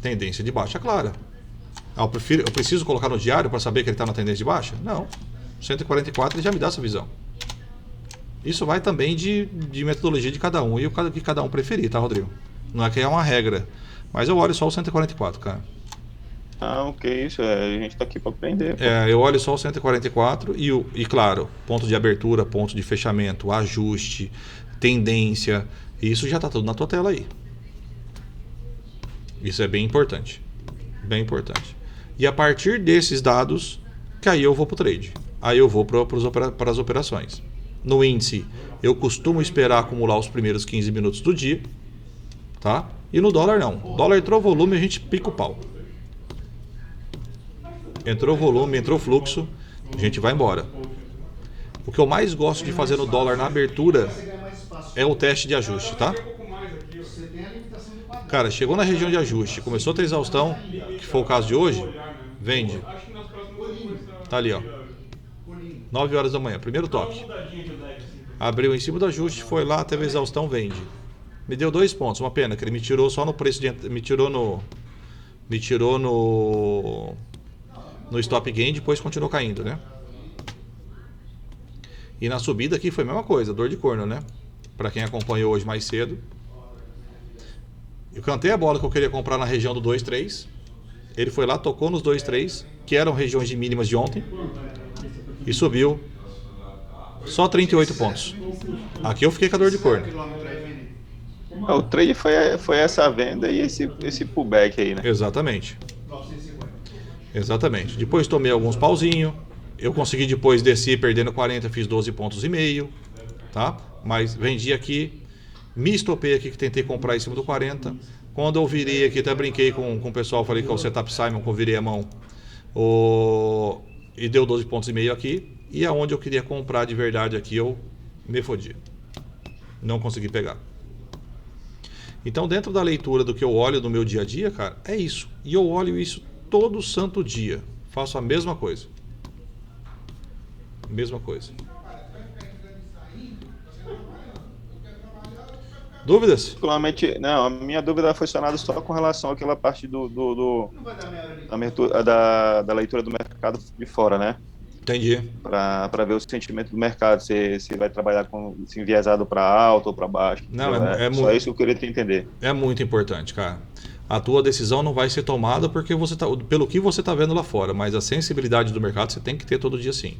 Tendência de baixa clara. Eu preciso colocar no diário para saber que ele está na tendência de baixa? Não. O 144 ele já me dá essa visão. Isso vai também de metodologia de cada um e o que cada um preferir, tá, Rodrigo? Não é que é uma regra. Mas eu olho só o 144, cara. Não, que isso, a gente tá aqui para aprender. Eu olho só o 144 e claro, ponto de abertura, ponto de fechamento, ajuste, tendência. Isso já tá tudo na tua tela aí. Isso é bem importante. Bem importante. E a partir desses dados, que aí eu vou pro trade. Aí eu vou para as operações. No índice, eu costumo esperar acumular os primeiros 15 minutos do dia, tá? E no dólar não. Dólar entrou volume, a gente pica o pau. Entrou volume, entrou fluxo, a gente vai embora. O que eu mais gosto de fazer no dólar na abertura é o teste de ajuste, tá? Cara, chegou na região de ajuste, começou a ter exaustão, que foi o caso de hoje, vende. Tá ali, ó. 9 horas da manhã, primeiro toque. Abriu em cima do ajuste, foi lá, teve exaustão, vende. Me deu 2 pontos, uma pena, que ele me tirou só no preço de... Me tirou no stop gain, depois continuou caindo, né? E na subida aqui foi a mesma coisa, dor de corno, né? Pra quem acompanhou hoje mais cedo. Eu cantei a bola que eu queria comprar na região do 2,3. Ele foi lá, tocou nos 2,3, que eram regiões de mínimas de ontem. E subiu Só 38 pontos. Aqui eu fiquei com a dor de corno. O trade foi essa venda e esse pullback aí, né? Exatamente. Exatamente. Depois tomei alguns pauzinhos. Eu consegui depois descer perdendo 40, fiz 12 pontos e meio, tá? Mas vendi aqui, me estopei aqui que tentei comprar em cima do 40. Quando eu virei aqui, até brinquei com o pessoal, falei que é o setup Simon, que eu virei a mão. E deu 12 pontos e meio aqui. E aonde eu queria comprar de verdade aqui, eu me fodi. Não consegui pegar. Então, dentro da leitura do que eu olho no meu dia a dia, cara, é isso. E eu olho isso todo santo dia. Faço a mesma coisa. Mesma coisa. Dúvidas? Particularmente, não, a minha dúvida foi sanada só com relação àquela parte da leitura do mercado de fora, né? Entendi. Para ver o sentimento do mercado, se vai trabalhar se enviesado para alto ou para baixo. Não, só isso que eu queria te entender. É muito importante, cara. A tua decisão não vai ser tomada porque pelo que você está vendo lá fora, mas a sensibilidade do mercado você tem que ter todo dia sim.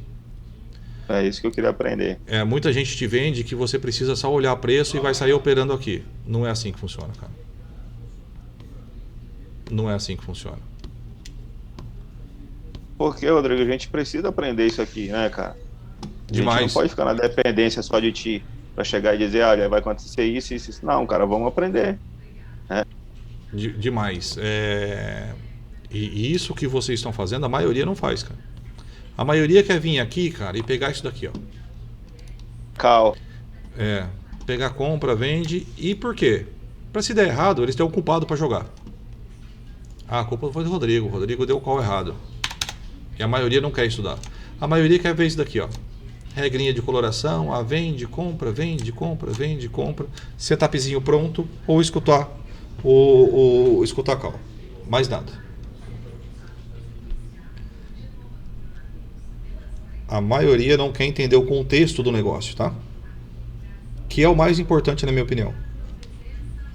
É isso que eu queria aprender. Muita gente te vende que você precisa só olhar preço e vai sair operando aqui. Não é assim que funciona, cara. Não é assim que funciona. Porque, Rodrigo, a gente precisa aprender isso aqui, né, cara? Demais. A gente não pode ficar na dependência só de ti para chegar e dizer, olha, vai acontecer isso, isso, isso. Não, cara, vamos aprender. Né? Demais. E isso que vocês estão fazendo, a maioria não faz, cara. A maioria quer vir aqui, cara, e pegar isso daqui, ó. Cal. Pegar, compra, vende. E por quê? Pra se der errado, eles têm um culpado pra jogar. A culpa foi do Rodrigo. O Rodrigo deu o call errado. E a maioria não quer estudar. A maioria quer ver isso daqui, ó. Regrinha de coloração, vende, compra, vende, compra, vende, compra. Setupzinho pronto, ou escutar escutar call. Mais nada. A maioria não quer entender o contexto do negócio, tá? Que é o mais importante na minha opinião.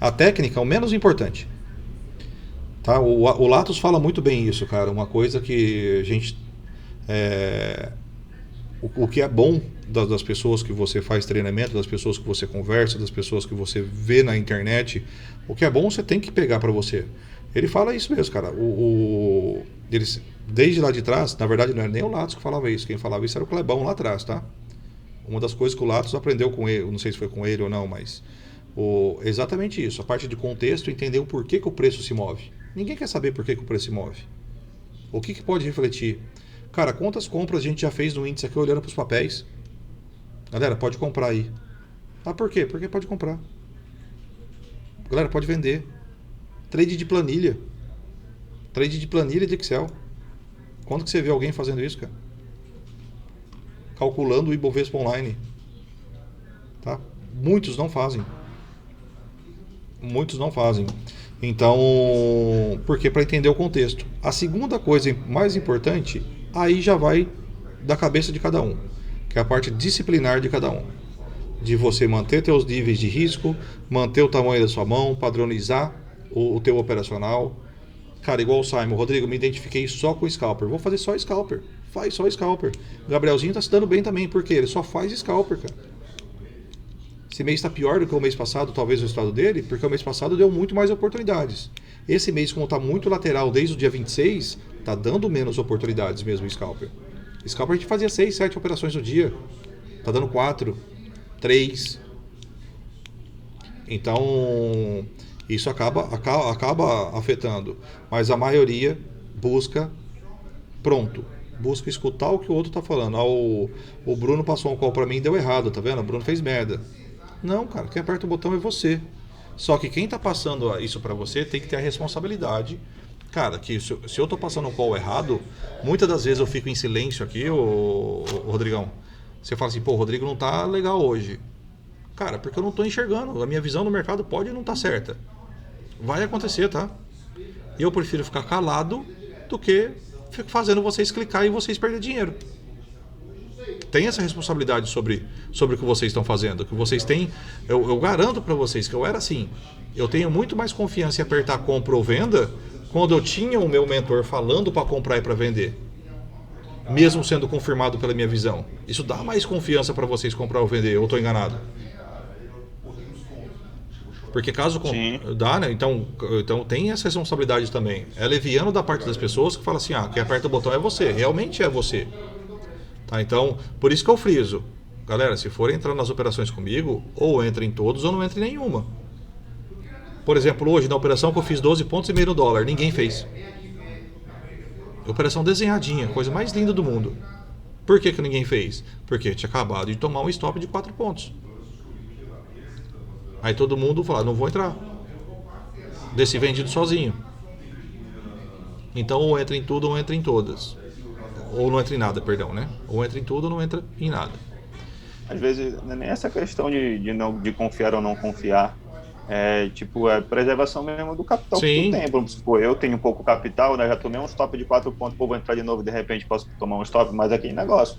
A técnica é o menos importante. Tá? O Latos fala muito bem isso, cara. Uma coisa que a gente... O que é bom das pessoas que você faz treinamento, das pessoas que você conversa, das pessoas que você vê na internet, o que é bom você tem que pegar para você. Ele fala isso mesmo, cara. Desde lá de trás, na verdade não era nem o Latos que falava isso. Quem falava isso era o Clebão lá atrás, tá? Uma das coisas que o Latos aprendeu com ele, não sei se foi com ele ou não, mas exatamente isso. A parte de contexto, entender o porquê que o preço se move. Ninguém quer saber por que o preço se move. O que pode refletir? Cara, quantas compras a gente já fez no índice aqui olhando para os papéis? Galera, pode comprar aí. Por quê? Porque pode comprar. Galera, pode vender. Trade de planilha. Trade de planilha de Excel. Quando que você vê alguém fazendo isso, cara? Calculando o Ibovespa online. Tá? Muitos não fazem. Muitos não fazem. Então, porque para entender o contexto. A segunda coisa mais importante, aí já vai da cabeça de cada um, que é a parte disciplinar de cada um. De você manter teus níveis de risco, manter o tamanho da sua mão, padronizar o teu operacional. Cara, igual o Simon, Rodrigo, me identifiquei só com scalper. Vou fazer só scalper. Faz só scalper. O Gabrielzinho tá se dando bem também, porque ele só faz scalper, cara. Esse mês está pior do que o mês passado, talvez o resultado dele, porque o mês passado deu muito mais oportunidades. Esse mês, como está muito lateral desde o dia 26, está dando menos oportunidades mesmo o scalper. Scalper a gente fazia 6, 7 operações no dia. Está dando 4, 3. Então, isso acaba afetando. Mas a maioria busca pronto. Busca escutar o que o outro está falando. O Bruno passou um call para mim e deu errado, tá vendo? O Bruno fez merda. Não, cara, quem aperta o botão é você. Só que quem tá passando isso para você tem que ter a responsabilidade. Cara, que se eu tô passando um call errado, muitas das vezes eu fico em silêncio aqui, ô Rodrigão. Você fala assim, pô, o Rodrigo não tá legal hoje. Cara, porque eu não tô enxergando. A minha visão no mercado pode não tá certa. Vai acontecer, tá? E eu prefiro ficar calado do que fazendo vocês clicar e vocês perder dinheiro. Tem essa responsabilidade sobre o que vocês estão fazendo, que vocês têm. Eu garanto para vocês que eu era assim. Eu tenho muito mais confiança em apertar compra ou venda quando eu tinha o meu mentor falando para comprar e para vender. mesmo sendo confirmado pela minha visão. Isso dá mais confiança para vocês comprar ou vender, ou estou enganado? Porque caso dá, né? Então tem essa responsabilidade também. É leviano da parte das pessoas que fala assim, quem aperta o botão é você, realmente é você. Tá? Então, por isso que eu friso. Galera, se for entrar nas operações comigo, ou entra em todos ou não entra em nenhuma. Por exemplo, hoje na operação que eu fiz 12,5 pontos no dólar, ninguém fez. Operação desenhadinha, coisa mais linda do mundo. Por que ninguém fez? Porque tinha acabado de tomar um stop de 4 pontos. Aí todo mundo fala, não vou entrar. Desse vendido sozinho. Então ou entra em tudo ou entra em todas. Ou não entra em nada, perdão, né? Ou entra em tudo ou não entra em nada. Às vezes não é nem essa questão de confiar ou não confiar. É preservação mesmo do capital que tu tem. Vamos supor, eu tenho um pouco capital, né? Já tomei um stop de 4 pontos, vou entrar de novo, de repente posso tomar um stop, mas aqui negócio.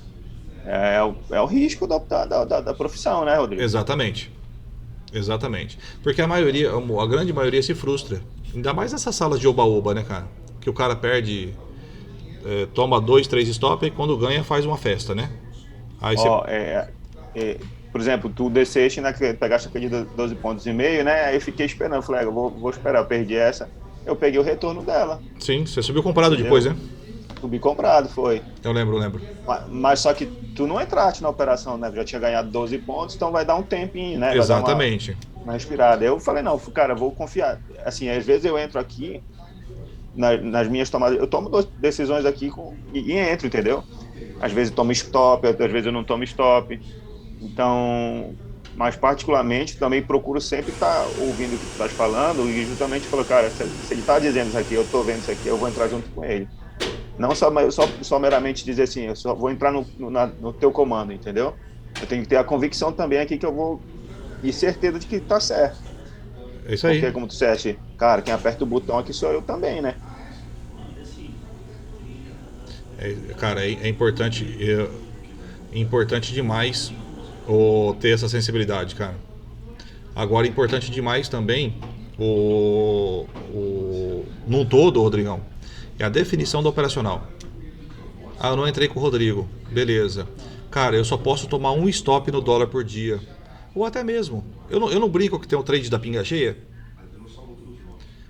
É o risco da profissão, né, Rodrigo? Exatamente. Porque a grande maioria se frustra. Ainda mais nessas salas de oba-oba, né, cara? Que o cara perde, toma 2, 3 stop e quando ganha faz uma festa, né? Aí por exemplo, tu desceste, né, pegaste aquele de 12,5 pontos, né? Aí eu fiquei esperando, falei, eu vou esperar, eu perdi essa. Eu peguei o retorno dela. Sim, você subiu comprado depois, né? Subi comprado, foi. Eu lembro. Mas só que tu não entraste na operação, né? Já tinha ganhado 12 pontos, então vai dar um tempinho, né? Exatamente. Vai dar uma respirada. Eu falei, não, cara, vou confiar. Assim, às vezes eu entro aqui, nas minhas tomadas, eu tomo 2 decisões aqui e entro, entendeu? Às vezes eu tomo stop, às vezes eu não tomo stop. Então, mas particularmente também procuro sempre estar ouvindo o que tu estás falando e justamente falar, cara, se ele está dizendo isso aqui, eu estou vendo isso aqui, eu vou entrar junto com ele. Não só meramente dizer assim, eu só vou entrar no teu comando, entendeu? Eu tenho que ter a convicção também aqui que eu vou e certeza de que está certo. É isso aí. Porque como tu disseste, cara, quem aperta o botão aqui sou eu também, né? Cara, é importante demais ter essa sensibilidade, cara. Agora é importante demais também num todo, Rodrigão, é a definição do operacional. Eu não entrei com o Rodrigo, beleza. Cara, eu só posso tomar um stop no dólar por dia. Ou até mesmo, eu não brinco que tem o trade da pinga cheia.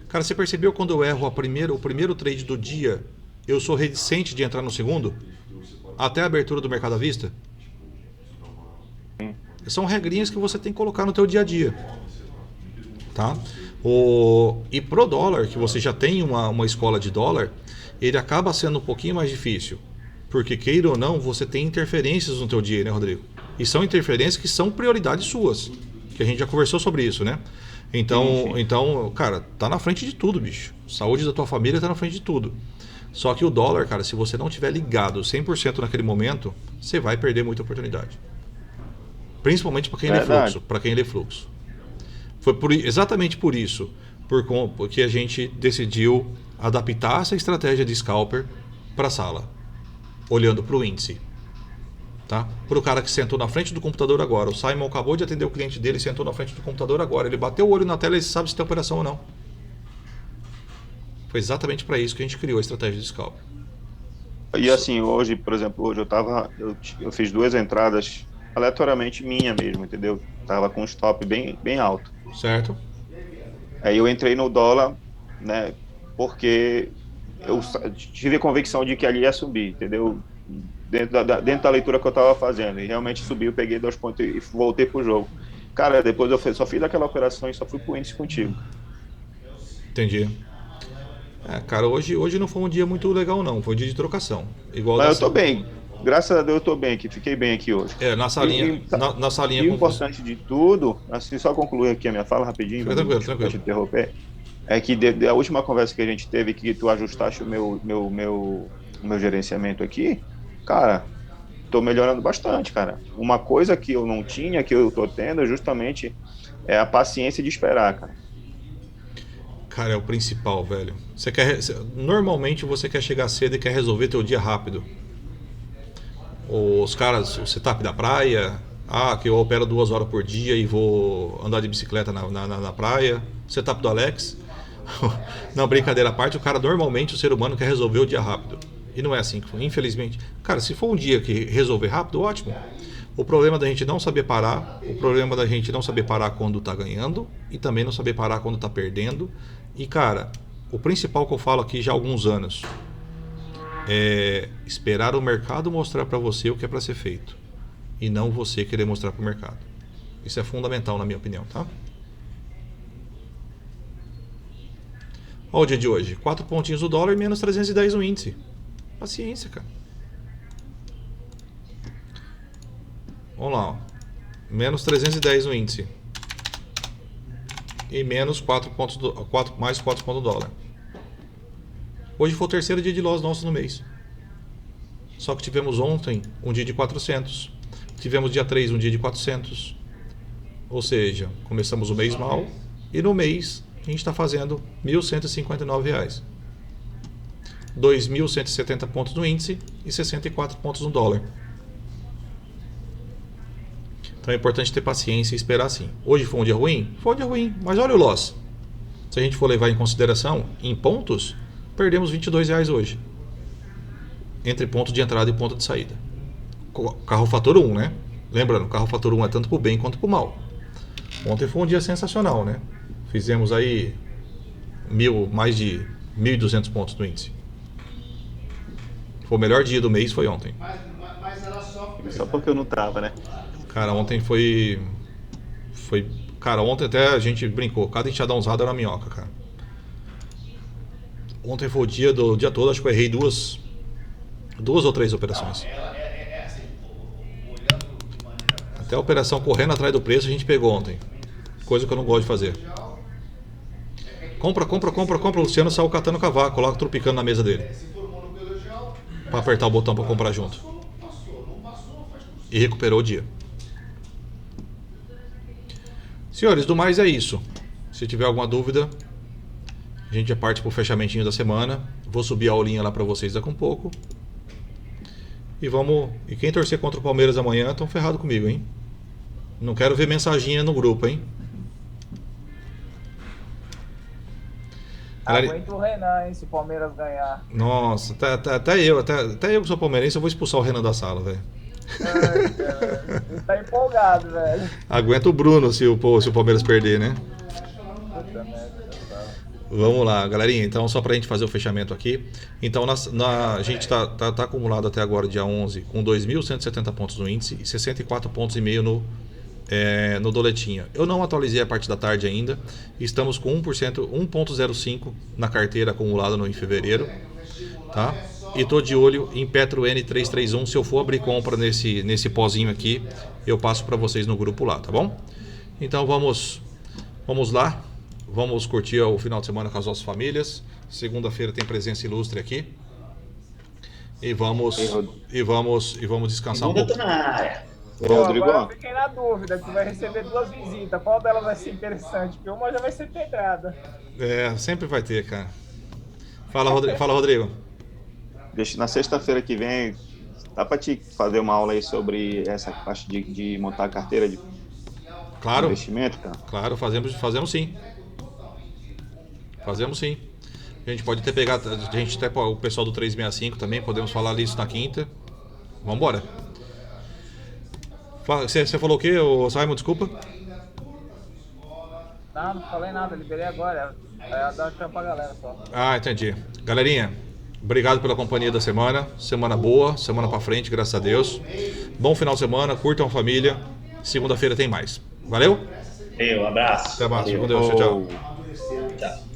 Cara, você percebeu quando eu erro o primeiro trade do dia, eu sou reticente de entrar no segundo? Até a abertura do mercado à vista? São regrinhas que você tem que colocar no teu dia a dia. Tá? E pro dólar, que você já tem uma escola de dólar, ele acaba sendo um pouquinho mais difícil. Porque, queira ou não, você tem interferências no teu dia, né, Rodrigo? E são interferências que são prioridades suas. Que a gente já conversou sobre isso, né? Então, cara, tá na frente de tudo, bicho. Saúde da tua família tá na frente de tudo. Só que o dólar, cara, se você não tiver ligado 100% naquele momento, você vai perder muita oportunidade. Principalmente para quem lê fluxo. Foi exatamente por isso, porque a gente decidiu adaptar essa estratégia de scalper para a sala, olhando para o índice. Tá? Para o cara que sentou na frente do computador agora. O Simon acabou de atender o cliente dele e sentou na frente do computador agora. Ele bateu o olho na tela e sabe se tem operação ou não. Foi exatamente para isso que a gente criou a estratégia de scalper. E assim, hoje, por exemplo, eu fiz 2 entradas aleatoriamente minha mesmo, entendeu? Tava com um stop bem alto. Certo. Aí eu entrei no dólar, né? Porque eu tive a convicção de que ali ia subir, entendeu? Dentro da leitura que eu tava fazendo. E realmente subiu, peguei 2 pontos e voltei pro jogo. Cara, depois eu só fiz aquela operação e só fui pro índice contigo. Entendi. Cara, hoje não foi um dia muito legal não, foi um dia de trocação. Mas eu tô bem. Graças a Deus eu tô bem aqui, fiquei bem aqui hoje. Na salinha. Na salinha. E o importante de tudo, assim, só concluir aqui a minha fala rapidinho, tranquilo. Te interromper, é que a última conversa que a gente teve, que tu ajustaste o meu gerenciamento aqui, cara, tô melhorando bastante, cara. Uma coisa que eu não tinha, que eu tô tendo, justamente é a paciência de esperar, cara. Cara, é o principal, velho. Normalmente você quer chegar cedo e quer resolver teu dia rápido. Os caras, o setup da praia, que eu opero 2 horas por dia e vou andar de bicicleta na praia. Setup do Alex. Não, brincadeira à parte, o cara normalmente, o ser humano quer resolver o dia rápido. E não é assim, infelizmente. Cara, se for um dia que resolver rápido, ótimo. O problema da gente não saber parar, o problema da gente não saber parar quando tá ganhando e também não saber parar quando tá perdendo. E, cara, o principal que eu falo aqui já há alguns anos é esperar o mercado mostrar para você o que é para ser feito e não você querer mostrar para o mercado. Isso é fundamental na minha opinião, tá? Olha o dia de hoje, 4 pontinhos do dólar e menos 310 no índice. Paciência, cara. Vamos lá, ó. Menos 310 no índice. E menos 4 pontos mais 4 pontos do dólar. Hoje foi o terceiro dia de loss nosso no mês. Só que tivemos ontem um dia de 400. Tivemos dia 3 um dia de 400. Ou seja, começamos o mês mal. E no mês a gente está fazendo R$ 1.159. 2.170 pontos no índice e 64 pontos no dólar. Então é importante ter paciência e esperar sim. Hoje foi um dia ruim? Foi um dia ruim, mas olha o loss. Se a gente for levar em consideração em pontos, perdemos R$22 hoje. Entre ponto de entrada e ponto de saída. Carro fator 1, né? Lembrando, carro fator 1 é tanto para o bem quanto para o mal. Ontem foi um dia sensacional, né? Fizemos aí mais de 1.200 pontos no índice. Foi o melhor dia do mês, foi ontem. Mas era só porque eu não tava, né? Cara, ontem foi... Cara, ontem até a gente brincou. Cada enxadão usado era uma minhoca, cara. Ontem foi o dia todo, acho que eu errei duas ou três operações. Até a operação correndo atrás do preço a gente pegou ontem. Coisa que eu não gosto de fazer. Compra. O Luciano saiu catando cavaco, coloca tropicando na mesa dele. Pra apertar o botão pra comprar junto. E recuperou o dia. Senhores, do mais é isso. Se tiver alguma dúvida, a gente já parte pro fechamentinho da semana. Vou subir a aulinha lá pra vocês daqui a um pouco. E quem torcer contra o Palmeiras amanhã, estão ferrado comigo, hein? Não quero ver mensaginha no grupo, hein? Aguenta o Renan, hein, se o Palmeiras ganhar. Nossa, até eu que sou palmeirense, eu vou expulsar o Renan da sala, velho. Ele tá empolgado, velho. Aguenta o Bruno se o Palmeiras perder, né? Puta merda. Vamos lá, galerinha. Então, só pra gente fazer o fechamento aqui. Então, a gente tá acumulado até agora, dia 11, com 2.170 pontos no índice e 64 pontos e meio no doletinha. Eu não atualizei a parte da tarde ainda. Estamos com 1,05 na carteira acumulada em fevereiro. Tá? E tô de olho em Petro N331. Se eu for abrir compra nesse pozinho aqui, eu passo para vocês no grupo lá, tá bom? Então, vamos lá. Vamos curtir o final de semana com as nossas famílias. Segunda-feira tem presença ilustre aqui. E vamos descansar um pouco. Rodrigo, agora eu fiquei na dúvida que vai receber 2 visitas. Qual delas vai ser interessante? Porque uma já vai ser pedrada. Sempre vai ter, cara. Fala, Rodrigo. Na sexta-feira que vem, dá pra te fazer uma aula aí sobre essa parte de montar a carteira de investimento, cara? Claro, fazemos sim. Fazemos sim. A gente pode até pegar, o pessoal do 365 também, podemos falar disso na quinta. Vambora. Você falou o quê, Simon? Desculpa. Não falei nada, liberei agora. É dar tchau pra galera só. Ah, entendi. Galerinha, obrigado pela companhia da semana. Semana boa, semana pra frente, graças a Deus. Bom final de semana, curtam a família. Segunda-feira tem mais. Valeu? Um abraço. Até mais. Com Deus. Tchau. Tchau.